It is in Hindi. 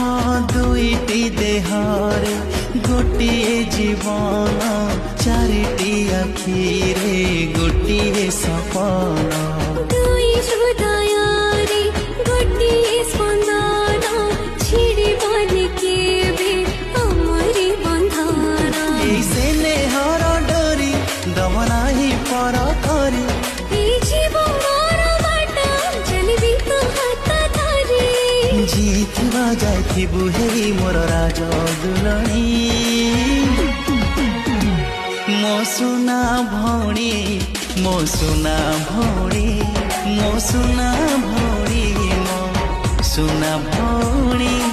हाँ दुईटी देहरे गोटिए जीवन चारिटी आखिरे गोटिए सपन दुई हृदयरे गोटिए स्पंदन छिड़िबनि केबे हमरी बंधन से नेहर डोरी दमनाही पर करी जीथिबा जाइथिबु हेई मोर राज दुलणी मो सुना भौणी मो सुना भौणी मो सुना भौणी मो सुना भौणी।